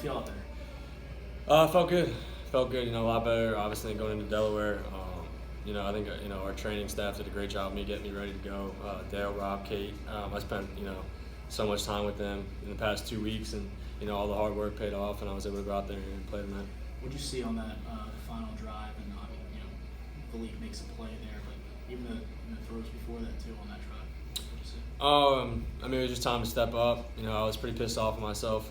feel out there? Felt good. Felt good. A lot better. Obviously, than going into Delaware. I think our training staff did a great job of me getting me ready to go. Dale, Rob, Kate. I spent so much time with them in the past 2 weeks, and all the hard work paid off, and I was able to go out there and play tonight. What did you see on that final drive? And Malik makes a play there, but even the throws before that too on that drive. What did you see? It was just time to step up. I was pretty pissed off with myself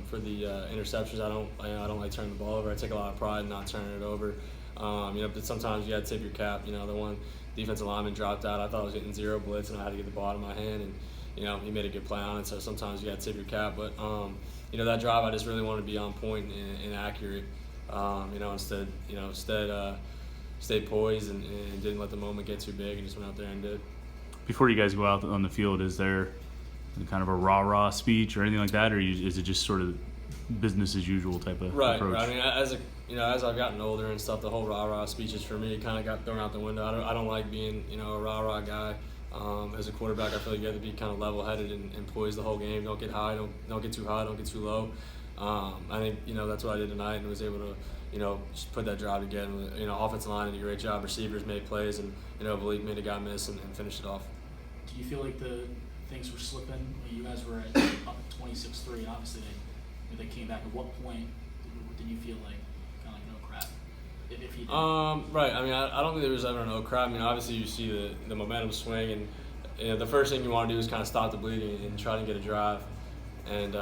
for the interceptions. I don't like turning the ball over. I take a lot of pride in not turning it over. But sometimes you got to tip your cap. The one defensive lineman dropped out. I thought I was getting zero blitz, and I had to get the ball out of my hand, and he made a good play on it. So sometimes you got to tip your cap. But that drive, I just really wanted to be on point and accurate. Instead stayed poised and didn't let the moment get too big, and just went out there and did. Before you guys go out on the field, is there kind of a rah-rah speech or anything like that, or is it just sort of business as usual type of approach? Right. As I've gotten older and stuff, the whole rah-rah speeches for me kind of got thrown out the window. I don't like being a rah-rah guy. As a quarterback, I feel like you have to be kind of level-headed and poised the whole game. Don't get high, don't get too high, don't get too low. I think that's what I did tonight, and was able to just put that drive together. Offensive line did a great job. Receivers made plays, and Malik made a guy miss and finished it off. Do you feel like the things were slipping? You guys were up at 26-3. Obviously, they came back. At what point did you feel like kind of like no crap? If you did. Right. I don't think there was ever an oh crap. Obviously you see the momentum swing, and the first thing you want to do is kind of stop the bleeding and try to get a drive. And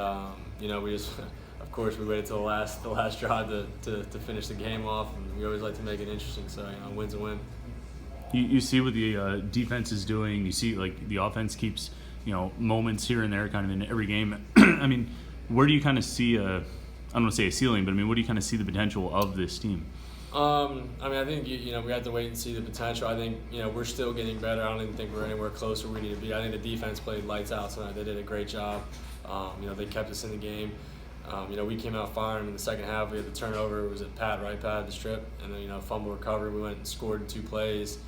we just, of course, we waited till the last drive to finish the game off, and we always like to make it interesting. So win's a win. You see what the defense is doing. You see like the offense keeps moments here and there, kind of in every game. Where do you kind of see I don't want to say a ceiling, but what do you kind of see the potential of this team? I think we have to wait and see the potential. I think we're still getting better. I don't even think we're anywhere close to where we need to be. I think the defense played lights out tonight. They did a great job. They kept us in the game. We came out firing in the second half. We had the turnover. It was at Pat, right? Pat had the strip, and then fumble recovery. We went and scored in 2 plays.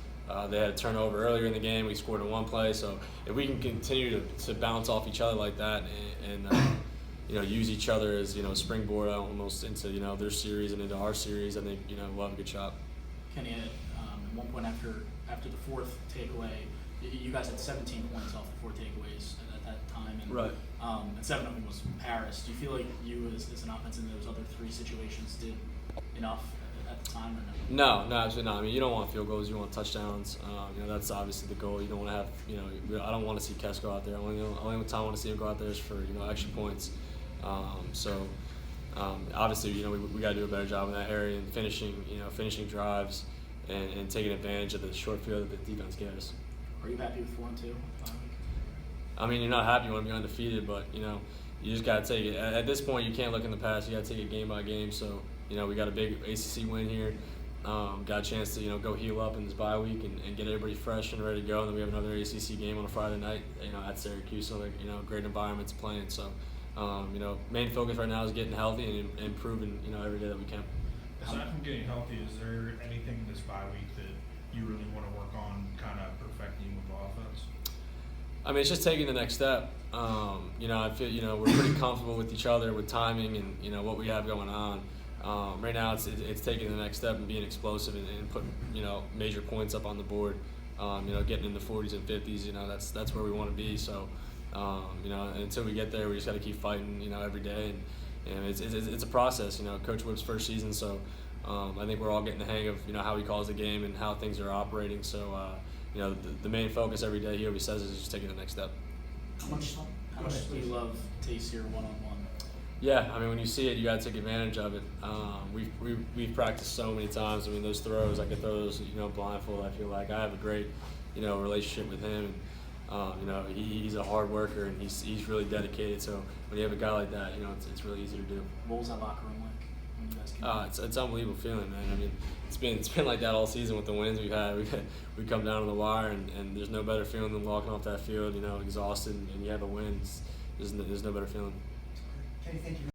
They had a turnover earlier in the game. We scored in 1 play. So if we can continue to bounce off each other like that and use each other as springboard almost into their series and into our series, I think we'll have a good shot. Kenny, at one point after the 4th takeaway, you guys had 17 points off the 4 takeaways at that time, and right. And 7 of them was Paris. Do you feel like you as an offense in those other 3 situations did enough at the time, or no? No, absolutely not. You don't want field goals. You want touchdowns. That's obviously the goal. You don't want to have. I don't want to see Kes go out there. Only time I want to see him go out there is for extra points. Obviously, we got to do a better job in that area and finishing drives and taking advantage of the short field that the defense gave us. Are you happy with 4-2? You're not happy. You want to be undefeated, but you just got to take it. At this point, you can't look in the past. You got to take it game by game. So we got a big ACC win here. Got a chance to go heal up in this bye week and get everybody fresh and ready to go. And then we have another ACC game on a Friday night. At Syracuse, so great environment to play in. So main focus right now is getting healthy and improving every day that we can. Aside from getting healthy, is there anything this bye week that you really want to work on, kind of perfecting with the offense? It's just taking the next step. I feel we're pretty comfortable with each other with timing and what we have going on. Right now it's taking the next step and being explosive and putting major points up on the board. Getting in the 40s and 50s. That's where we want to be. So until we get there, we just got to keep fighting every day. And it's a process. Coach Whip's first season, so I think we're all getting the hang of how he calls the game and how things are operating. So the main focus every day he always says is just taking the next step. How much do you love Tayseer one-on-one? Yeah, when you see it, you got to take advantage of it. We've practiced so many times. Those throws, I could throw those blindfold. I feel like I have a great relationship with him. He's a hard worker and he's really dedicated. So when you have a guy like that, it's really easy to do. What was that locker room like when you guys came? It's an unbelievable feeling, man. It's been like that all season with the wins we've had. We come down to the wire and there's no better feeling than walking off that field, exhausted, and you have a win. There's no better feeling. Kenny, thank you.